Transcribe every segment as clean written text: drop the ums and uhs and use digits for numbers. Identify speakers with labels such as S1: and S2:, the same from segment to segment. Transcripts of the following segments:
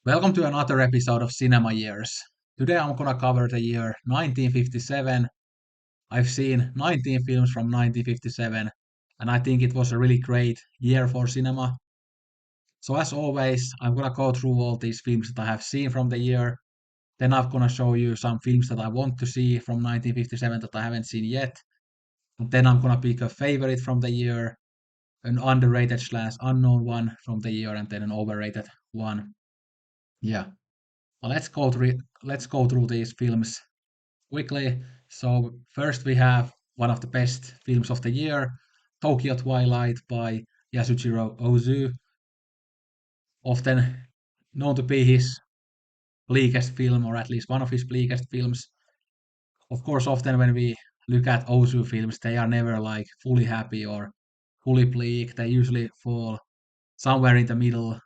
S1: Welcome to another episode of Cinema Years. Today I'm gonna cover the year 1957. I've seen 19 films from 1957, and I think it was a really great year for cinema. So as always, I'm gonna go through all these films that I have seen from the year. Then I'm gonna show you some films that I want to see from 1957 that I haven't seen yet. And then I'm gonna pick a favorite from the year, an underrated slash unknown one from the year, and then an overrated one. Yeah. Well, let's go through these films quickly. So first we have one of the best films of the year, Tokyo Twilight by Yasujiro Ozu, often known to be his bleakest film, or at least one of his bleakest films. Of course, often when we look at Ozu films, they are never like fully happy or fully bleak. They usually fall somewhere in the middle.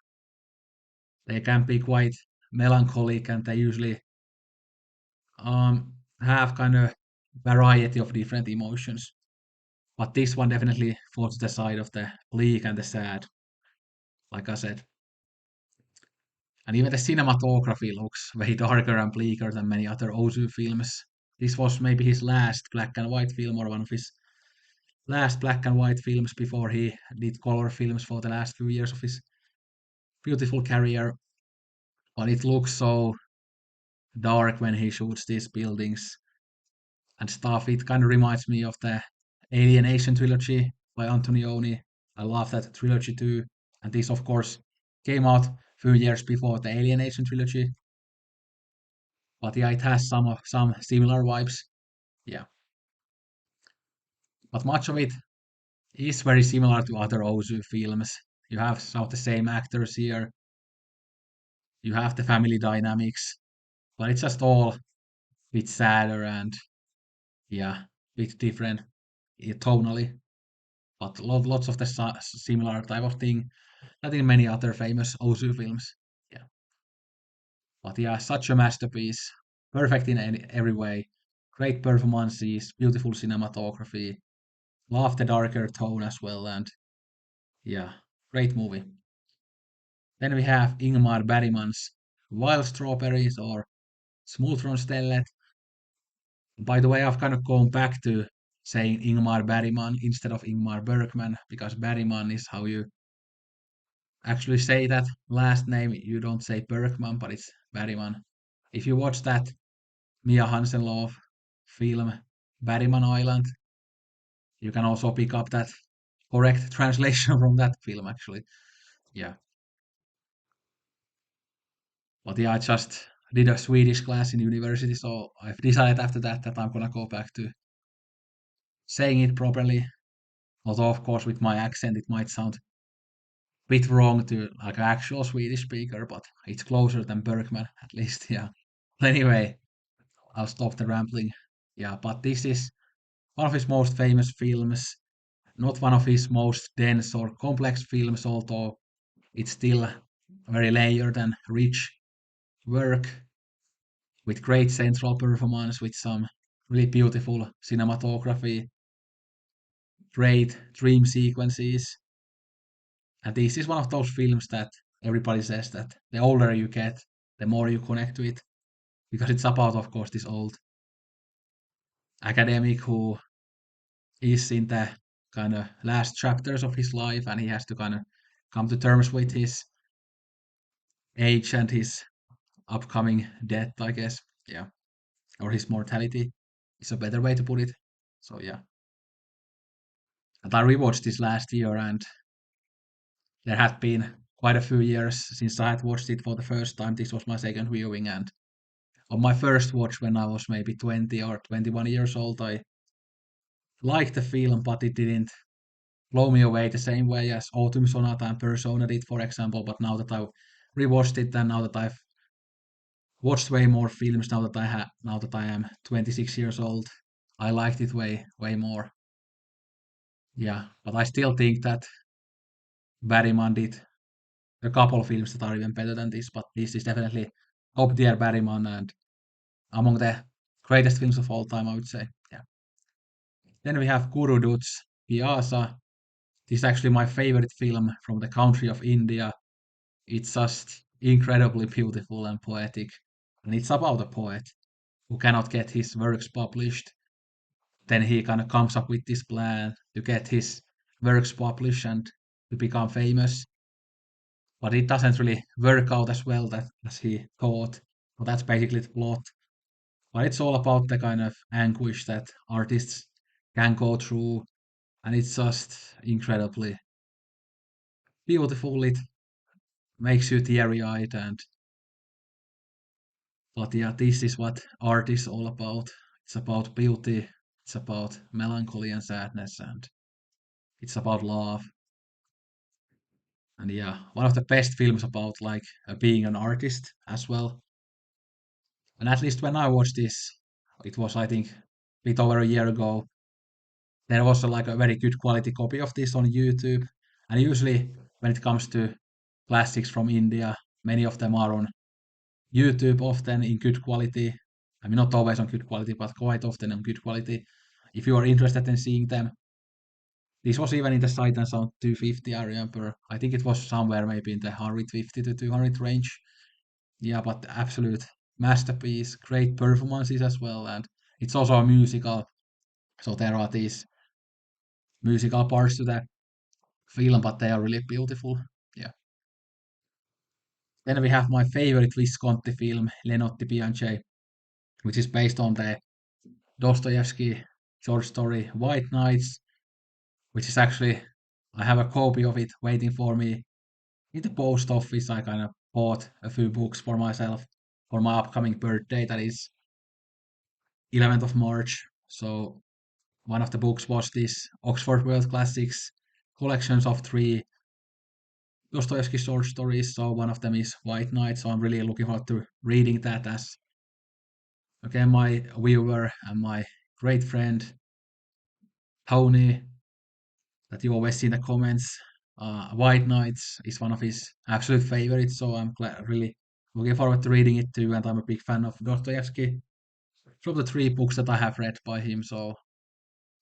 S1: They can be quite melancholic, and they usually have kind of variety of different emotions. But this one definitely falls to the side of the bleak and the sad, like I said. And even the cinematography looks way darker and bleaker than many other Ozu films. This was maybe his last black and white film, or one of his last black and white films before he did color films for the last few years of his beautiful career. But it looks so dark when he shoots these buildings and stuff. It kind of reminds me of the Alienation trilogy by Antonioni. I love that trilogy too. And this, of course, came out a few years before the Alienation trilogy. But yeah, it has some similar vibes. Yeah, but much of it is very similar to other Ozu films. You have some of the same actors here. You have the family dynamics, but it's just all a bit sadder and yeah, bit different tonally. But lots of the similar type of thing that in many other famous Ozu films. Yeah, but yeah, such a masterpiece, perfect in every way. Great performances, beautiful cinematography. Love the darker tone as well, and yeah, great movie. Then we have Ingmar Bergman's Wild Strawberries or Smultronstellet. By the way, I've kind of gone back to saying Ingmar Bergman instead of Ingmar Bergman because Bergman is how you actually say that last name. You don't say Bergman, but it's Bergman. If you watch that Mia Hansen-Løve film Bergman Island, you can also pick up that correct translation from that film actually. Yeah. But yeah, I just did a Swedish class in university, so I've decided after that that I'm gonna go back to saying it properly. Although of course with my accent it might sound a bit wrong to like an actual Swedish speaker, but it's closer than Bergman at least, yeah. Anyway, I'll stop the rambling. Yeah, but this is one of his most famous films, not one of his most dense or complex films, although it's still very layered and rich work with great central performance, with some really beautiful cinematography, great dream sequences. And this is one of those films that everybody says that the older you get, the more you connect to it, because it's about, of course, this old academic who is in the kind of last chapters of his life, and he has to kind of come to terms with his age and his upcoming death, I guess. Yeah, or his mortality is a better way to put it. So yeah, and I rewatched this last year, and there had been quite a few years since I had watched it for the first time. This was my second viewing, and on my first watch when I was maybe 20 or 21 years old, I liked the film, but it didn't blow me away the same way as Autumn Sonata and Persona did, for example. But now that I've rewatched it, and now that I've watched way more films, now that I am 26 years old, I liked it way more. Yeah, but I still think that Bergman did a couple of films that are even better than this, but this is definitely top tier Bergman and among the greatest films of all time, I would say. Yeah. Then we have Guru Dutt's Pyasa. This is actually my favorite film from the country of India. It's just incredibly beautiful and poetic. And it's about a poet who cannot get his works published. Then he kind of comes up with this plan to get his works published and to become famous. But it doesn't really work out as well as he thought. So that's basically the plot. But it's all about the kind of anguish that artists can go through, and it's just incredibly beautiful. It makes you teary-eyed, and but yeah, this is what art is all about. It's about beauty, it's about melancholy and sadness, and it's about love. And yeah, one of the best films about like being an artist as well. And at least when I watched this, it was I think a bit over a year ago. There was like a very good quality copy of this on YouTube. And usually when it comes to classics from India, many of them are on YouTube, often in good quality. I mean, not always on good quality, but quite often on good quality. If you are interested in seeing them, this was even in the Sight and Sound 250, I remember. I think it was somewhere maybe in the 150 to 200 range. Yeah, but absolute masterpiece, great performances as well, and it's also a musical. So there are these musical parts to the film, but they are really beautiful. Yeah. Then we have my favorite Visconti film, Le Notti Bianche, which is based on the Dostoevsky short story White Nights, which is actually I have a copy of it waiting for me in the post office. I kind of bought a few books for myself for my upcoming birthday, that is 11th of March. So one of the books was this Oxford World Classics collections of three Dostoevsky short stories. So one of them is White Knight. So I'm really looking forward to reading that as again my viewer and my great friend Tony that you always see in the comments. White Knights is one of his absolute favorites, so I'm really looking forward to reading it too. And I'm a big fan of Dostoevsky from the three books that I have read by him. So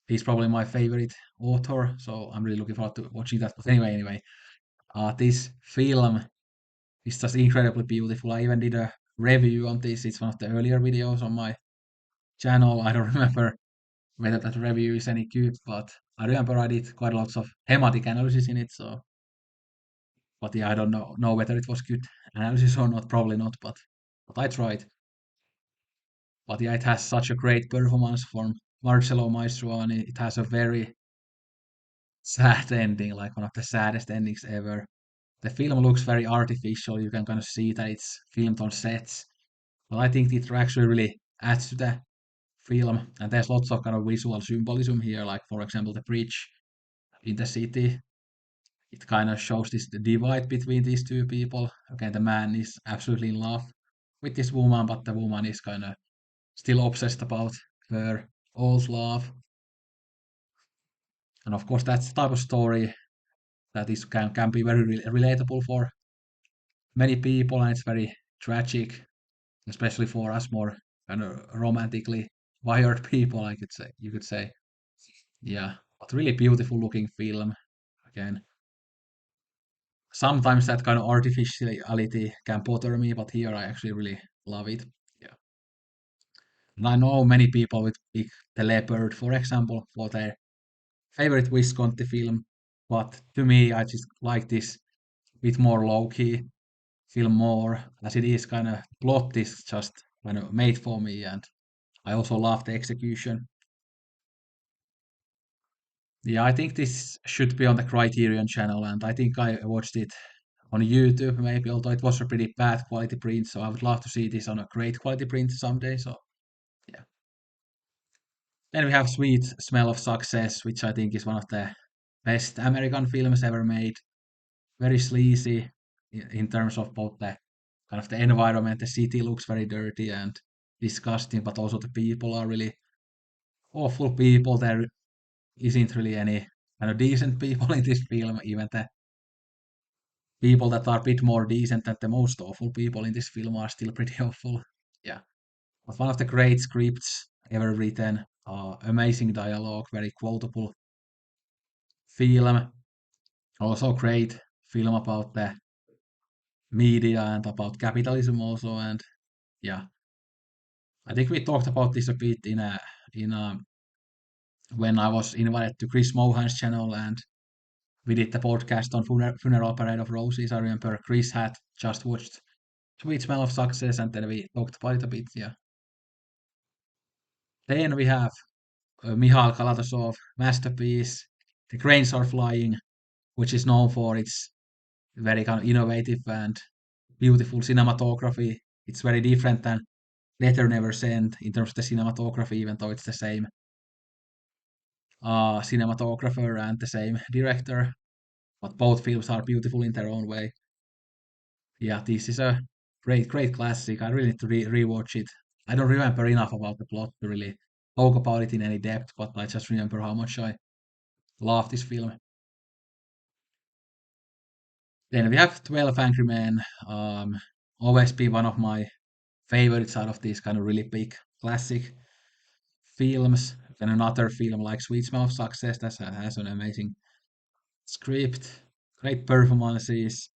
S1: he's probably my favorite author. So I'm really looking forward to watching that. But anyway, this film is just incredibly beautiful. I even did a review on this. It's one of the earlier videos on my channel. I don't remember whether that review is any good, but I remember I did quite lots of thematic analysis in it. So, but yeah, I don't know whether it was good analysis or not. Probably not, but I tried. But yeah, it has such a great performance from Marcello Mastroianni. It has a very sad ending, like one of the saddest endings ever. The film looks very artificial. You can kind of see that it's filmed on sets. But I think it actually really adds to the film. And there's lots of kind of visual symbolism here, like for example the bridge in the city. It kind of shows this the divide between these two people. Again, the man is absolutely in love with this woman, but the woman is kind of still obsessed about her old love. And of course, that's the type of story that is can be very relatable for many people, and it's very tragic, especially for us more kind of romantically wired people. I could say you could say, yeah, but really beautiful looking film. Again, sometimes that kind of artificiality can bother me, but here I actually really love it. Yeah, and I know many people would pick The Leopard, for example, for their favorite Visconti film, but to me, I just like this bit more low key film more, as it is kind of plot is just kind of made for me, and I also love the execution. Yeah, I think this should be on the Criterion channel, and I think I watched it on YouTube maybe, although it was a pretty bad quality print, so I would love to see this on a great quality print someday. So yeah. Then we have Sweet Smell of Success, which I think is one of the best American films ever made. Very sleazy in terms of both the kind of the environment. The city looks very dirty and disgusting, but also the people are really awful people. There isn't really any kind of decent people in this film. Even the people that are a bit more decent than the most awful people in this film are still pretty awful. Yeah, but one of the great scripts ever written. Amazing dialogue, very quotable film. Also great film about the media and about capitalism also. And yeah, I think we talked about this a bit in a when I was invited to Chris Mohan's channel and we did the podcast on Funeral Parade of Roses. I remember Chris had just watched Sweet Smell of Success and then we talked about it a bit. Yeah. Then we have Mihail Kalatozov masterpiece, The Cranes Are Flying, which is known for its very kind of innovative and beautiful cinematography. It's very different than Letter Never Sent in terms of the cinematography, even though it's the same cinematographer and the same director. But both films are beautiful in their own way. Yeah, this is a great classic. I really need to rewatch it. I don't remember enough about the plot to really talk about it in any depth, but I just remember how much I love this film. Then we have 12 Angry Men. Always been one of my favorites out of these kind of really big classic films. Then another film like Sweet Smell of Success that has an amazing script, great performances,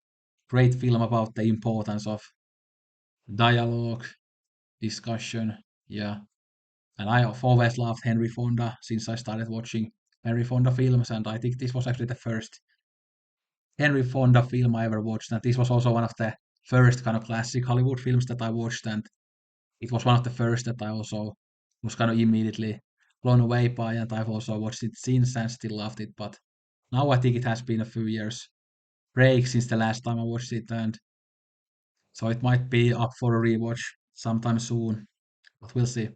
S1: great film about the importance of dialogue, discussion. Yeah. And I have always loved Henry Fonda since I started watching Henry Fonda films, and I think this was actually the first Henry Fonda film I ever watched, and this was also one of the first kind of classic Hollywood films that I watched, and it was one of the first that I also was kind of immediately blown away by, and I've also watched it since and still loved it. But now I think it has been a few years break since the last time I watched it, and so it might be up for a rewatch sometime soon, but we'll see.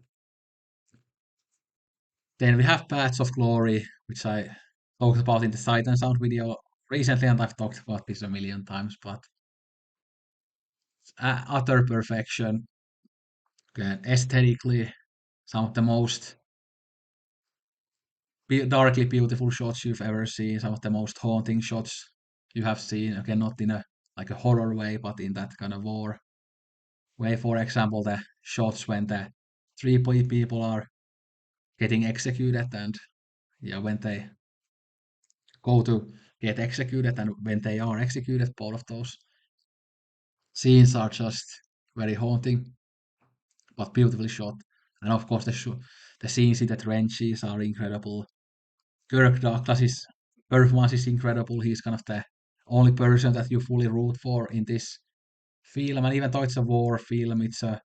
S1: Then we have Paths of Glory, which I talked about in the Sight and Sound video recently, and I've talked about this a million times, but utter perfection. Again, aesthetically, some of the most darkly beautiful shots you've ever seen, some of the most haunting shots you have seen. Again, not in a like a horror way, but in that kind of war way. For example, the shots when the three people are getting executed, and yeah, when they go to get executed, and when they are executed, both of those scenes are just very haunting, but beautifully shot. And of course, the scenes in the trenches are incredible. Kirk Douglas's performance is incredible. He's kind of the only person that you fully root for in this film. And even though it's a war film, it's a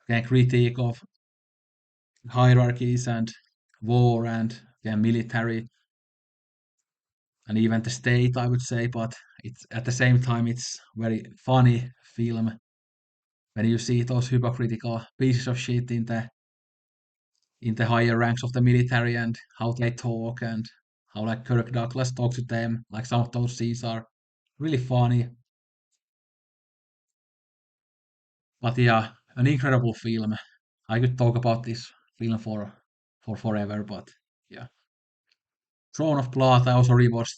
S1: critique of hierarchies and war and military and even the state, I would say. But it's at the same time, it's very funny film when you see those hypocritical pieces of shit in the higher ranks of the military and how they talk and how like Kirk Douglas talks to them. Like some of those scenes are really funny. But yeah, an incredible film. I could talk about this film for forever, but yeah. Throne of Blood I also rewatched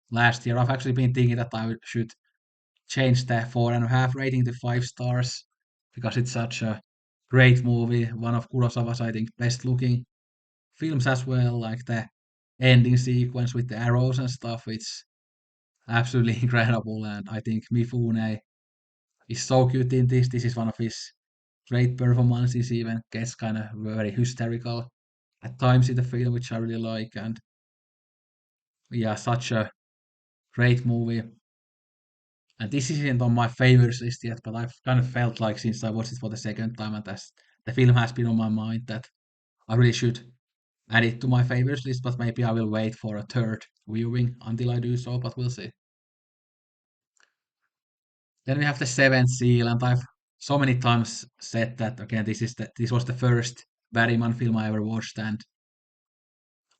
S1: last year. I've actually been thinking that I should change the 4.5 rating to 5 stars because it's such a great movie. One of Kurosawa's, I think, best looking films as well. Like the ending sequence with the arrows and stuff, it's absolutely incredible. And I think Mifune is so good in this. This is one of his great performances, even gets kind of very hysterical at times in the film, which I really like. And yeah, such a great movie. And this isn't on my favorites list yet, but I've kind of felt like since I watched it for the second time and as the film has been on my mind that I really should add it to my favorites list, but maybe I will wait for a third viewing until I do so, but we'll see. Then we have the Seventh Seal, and I've so many times said that again. This was the first Barryman film I ever watched, and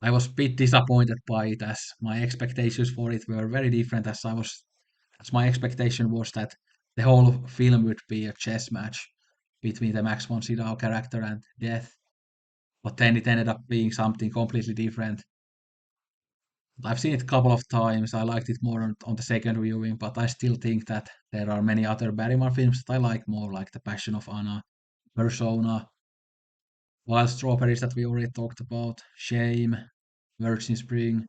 S1: I was a bit disappointed by it as my expectations for it were very different. As my expectation was that the whole film would be a chess match between the Max von Sydow character and Death, but then it ended up being something completely different. I've seen it a couple of times. I liked it more on the second viewing, but I still think that there are many other Barrymore films that I like more, like The Passion of Anna, Persona, Wild Strawberries that we already talked about, Shame, Virgin Spring,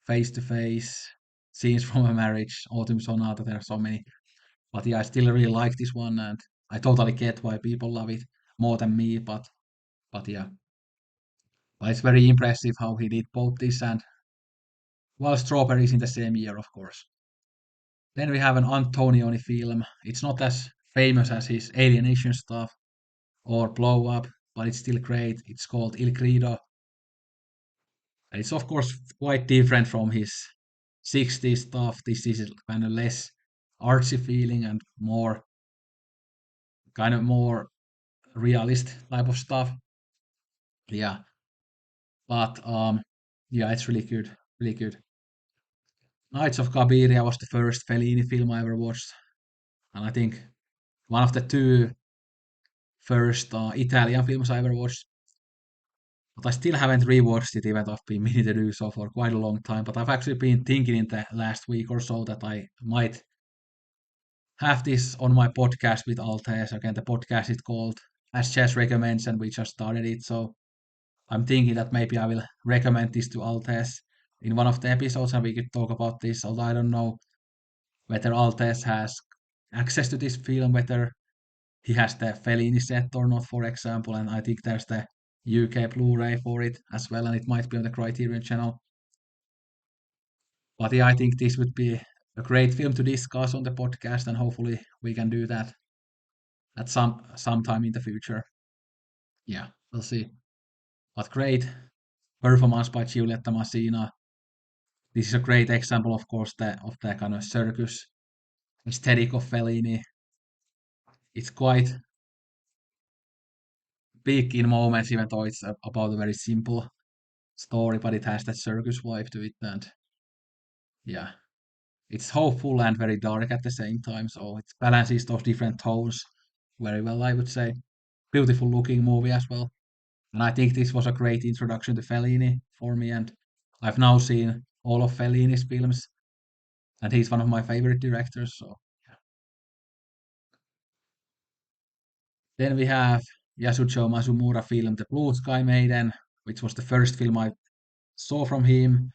S1: Face to Face. Scenes from a Marriage, Autumn Sonata. There are so many, but yeah, I still really like this one, and I totally get why people love it more than me. But yeah, but it's very impressive how he did both this and while Strawberries in the same year, of course. Then we have an Antonioni film. It's not as famous as his Alienation stuff or Blow Up, but it's still great. It's called Il Grido. And it's of course quite different from his 60s stuff. This is kind of less artsy feeling and more kind of more realist type of stuff. Yeah, but yeah, it's really good, really good. Knights of Cabiria was the first Fellini film I ever watched, and I think one of the two first Italian films I ever watched. But I still haven't rewatched it, even though I've been meaning to do so for quite a long time. But I've actually been thinking in the last week or so that I might have this on my podcast with Altes. Again, the podcast is called As Chess Recommends, and we just started it. So I'm thinking that maybe I will recommend this to Altes in one of the episodes, and we could talk about this. Although I don't know whether Altes has access to this film, whether he has the Fellini set or not, for example. And I think there's the UK Blu-ray for it as well, and it might be on the Criterion channel. But yeah, I think this would be a great film to discuss on the podcast, and hopefully we can do that at sometime in the future. Yeah, we'll see. But great performance by Giulietta Masina. This is a great example, of course, of the kind of circus aesthetic of Fellini. It's quite big in moments, even though it's about a very simple story, but it has that circus vibe to it, and yeah, it's hopeful and very dark at the same time, so it balances those different tones very well, I would say. Beautiful looking movie as well. And I think this was a great introduction to Fellini for me, and I've now seen all of Fellini's films, and he's one of my favorite directors. So yeah. Then we have Yasucho Masumura film The Blue Sky Maiden, which was the first film I saw from him.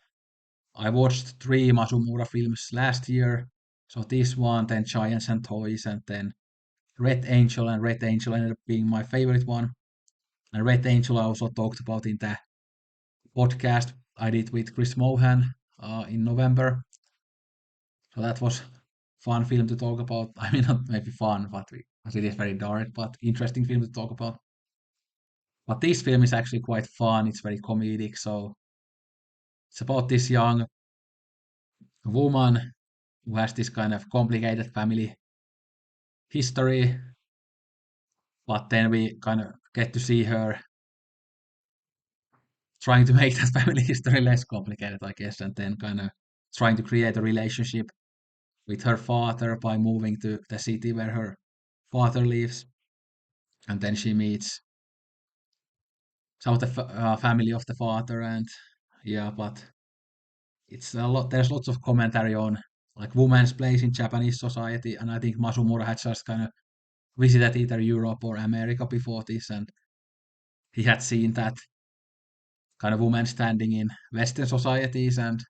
S1: I watched three Masumura films last year. So this one, then Giants and Toys, and then Red Angel, and Red Angel ended up being my favorite one. And Red Angel I also talked about in the podcast I did with Chris Mohan in November. So that was fun film to talk about. I mean, not maybe fun, but as it is very dark, but interesting film to talk about. But this film is actually quite fun. It's very comedic. So it's about this young woman who has this kind of complicated family history, but then we kind of get to see her trying to make that family history less complicated, I guess, and then kind of trying to create a relationship with her father by moving to the city where her father lives, and then she meets some of the family of the father, and yeah, but it's a lot. There's lots of commentary on like women's place in Japanese society, and I think Masumura had just kind of visited either Europe or America before this, and he had seen that kind of woman standing in Western societies, and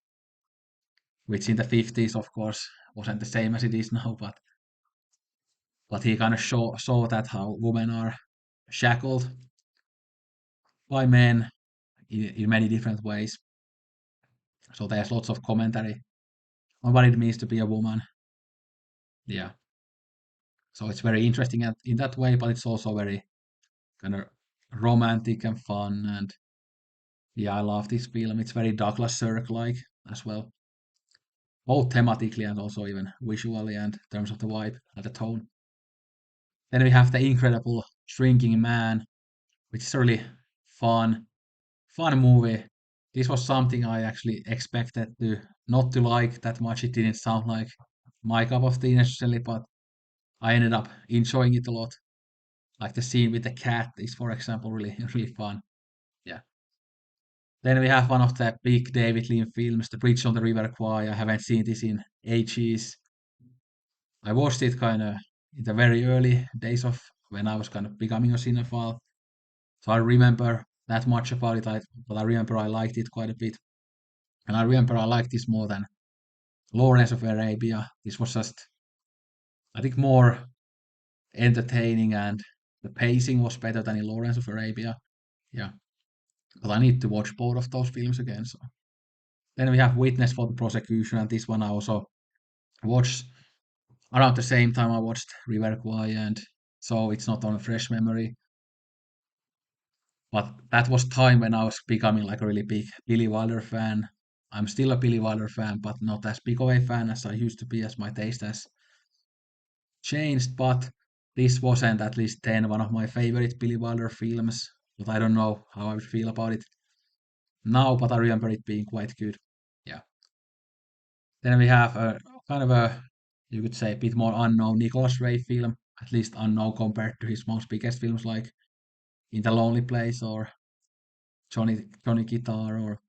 S1: which in the 50s, of course, wasn't the same as it is now, but he kind of saw that how women are shackled by men in many different ways. So there's lots of commentary on what it means to be a woman. Yeah. So it's very interesting in that way, but it's also very kind of romantic and fun. And yeah, I love this film. It's very Douglas Sirk-like as well, both thematically and also even visually and in terms of the vibe and the tone. Then we have the incredible Shrinking Man, which is a really fun, fun movie. This was something I actually expected to not to like that much. It didn't sound like my cup of tea necessarily, but I ended up enjoying it a lot. Like the scene with the cat is, for example, really really fun. Yeah. Then we have one of the big David Lean films, The Bridge on the River Kwai. I haven't seen this in ages. I watched it kind of in the very early days of when I was kind of becoming a cinephile. So I remember that much about it, but I remember I liked it quite a bit. And I remember I liked this more than Lawrence of Arabia. This was just, I think, more entertaining and the pacing was better than in Lawrence of Arabia. Yeah, but I need to watch both of those films again. So then we have Witness for the Prosecution, and this one I also watched around the same time I watched River Kwai, and so it's not on a fresh memory. But that was time when I was becoming like a really big Billy Wilder fan. I'm still a Billy Wilder fan, but not as big of a fan as I used to be, as my taste has changed. But this wasn't, at least then, one of my favorite Billy Wilder films. But I don't know how I would feel about it now, but I remember it being quite good. Yeah. Then we have a kind of a, you could say, a bit more unknown Nicholas Ray film, at least unknown compared to his most biggest films like In the Lonely Place or Johnny Guitar or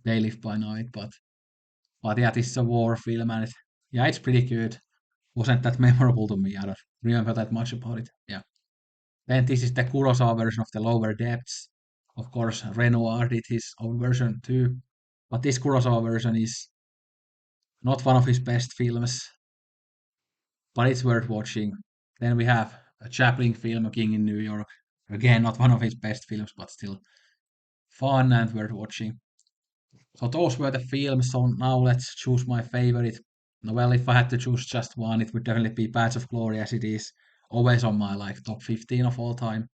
S1: They Live by Night. But yeah, this is a war film, and yeah, it's pretty good. Wasn't that memorable to me. I don't remember that much about it. Yeah. Then this is the Kurosawa version of The Lower Depths. Of course, Renoir did his own version too, but this Kurosawa version is not one of his best films, but it's worth watching. Then we have a Chaplin film, A King in New York. Again, not one of his best films, but still fun and worth watching. So those were the films. So now let's choose my favorite. Well, if I had to choose just one, it would definitely be Badge of Glory, as it is always on my like top 15 of all time.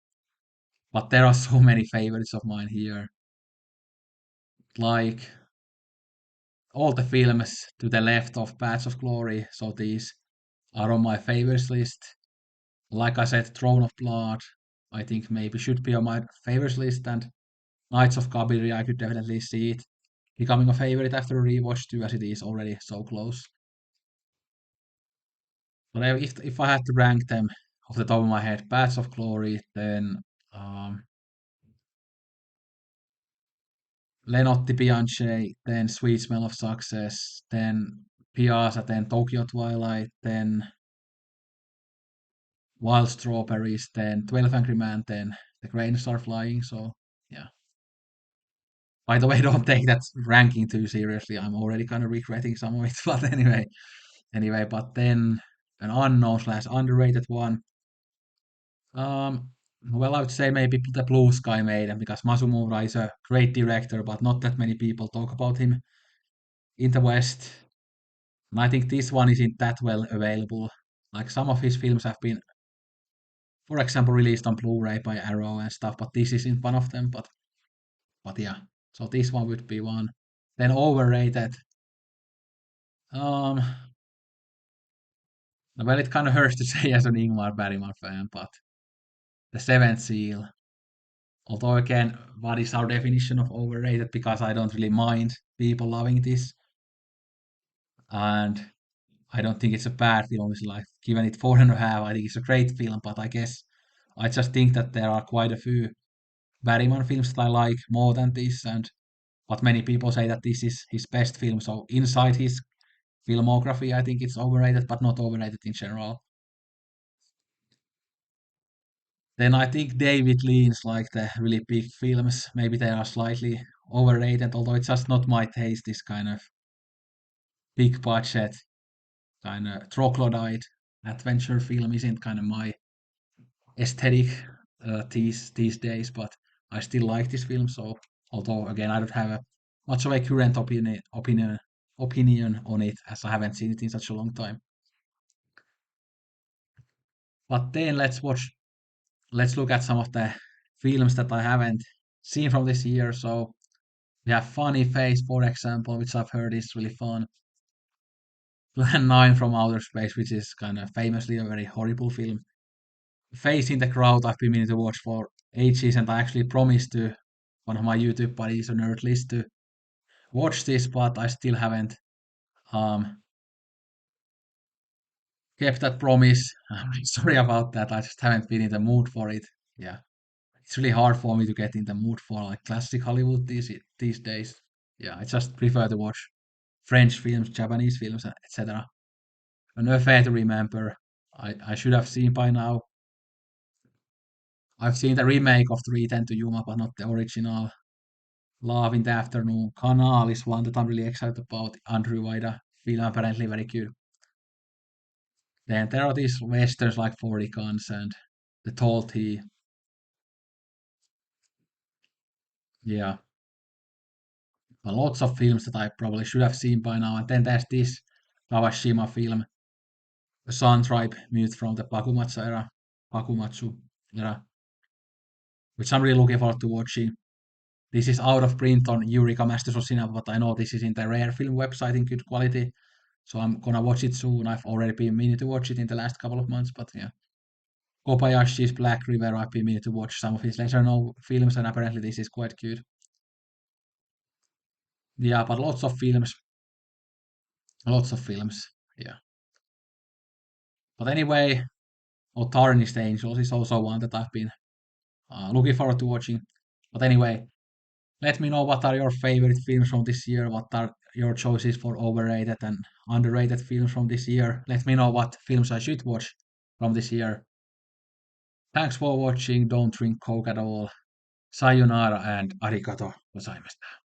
S1: But there are so many favorites of mine here. Like all the films to the left of Badge of Glory. So these are on my favorites list. Like I said, Throne of Blood, I think maybe should be on my favorites list, and Knights of Kabiri, I could definitely see it becoming a favorite after a rewatch too, as it is already so close. But if I had to rank them off the top of my head, Paths of Glory, then um, Lenotti Bianche, then Sweet Smell of Success, then Piazza, then Tokyo Twilight, then Wild Strawberries, then 12 Angry Men, then The Cranes Are Flying. So yeah. By the way, don't take that ranking too seriously. I'm already kind of regretting some of it. But anyway, but then an unknown slash underrated one. Um, well, I would say maybe the Blue Sky Maiden, because Masumura is a great director, but not that many people talk about him in the West. And I think this one isn't that well available. Like some of his films have been, for example, released on Blu-ray by Arrow and stuff, but this isn't one of them. But yeah, so this one would be one. Then overrated. Um, well, it kind of hurts to say as an Ingmar Bergman fan, but The Seventh Seal. Although again, what is our definition of overrated? Because I don't really mind people loving this, and I don't think it's a bad film. It's like given it 4.5, I think it's a great film. But I guess I just think that there are quite a few Bergman films that I like more than this, and but many people say that this is his best film. So inside his filmography, I think it's overrated, but not overrated in general. Then I think David Lean's like the really big films. Maybe they are slightly overrated, although it's just not my taste. This kind of big budget, kind of troglodyte adventure film isn't kind of my aesthetic these days. But I still like this film. So although again I don't have a much of a current opinion on it, as I haven't seen it in such a long time. But then let's look at some of the films that I haven't seen from this year. So we have Funny Face, for example, which I've heard is really fun. Plan 9 from Outer Space, which is kind of famously a very horrible film. Face in the Crowd, I've been meaning to watch for ages, and I actually promised to one of my YouTube buddies on Nerdlist to watch this, but I still haven't um, kept that promise. I'm really sorry about that. I just haven't been in the mood for it. Yeah, it's really hard for me to get in the mood for like classic Hollywood these days. Yeah, I just prefer to watch French films, Japanese films, etc. An Affair to Remember, I should have seen by now. I've seen the remake of 310 to Yuma, but not the original. Love in the Afternoon. Canal is one that I'm really excited about. Andrew Wida film apparently very good. Then there are these westerns like 40 Guns and The Tall T. Yeah, lots of films that I probably should have seen by now. And then there's this Kawashima film, The Sun Tribe Myth from the Bakumatsu era, which I'm really looking forward to watching. This is out of print on Eureka Masters of Cinema, but I know this is in the Rare Film website in good quality. So I'm gonna watch it soon. I've already been meaning to watch it in the last couple of months, but yeah. Kobayashi's Black River, I've been meaning to watch some of his lesser known films, and apparently this is quite good. Yeah, but lots of films. Yeah. But anyway, or Tarnished Angels is also one that I've been looking forward to watching. But anyway, let me know what are your favorite films from this year. What are your choices for overrated and underrated films from this year? Let me know what films I should watch from this year. Thanks for watching. Don't drink Coke at all. Sayonara and arigato gozaimashita.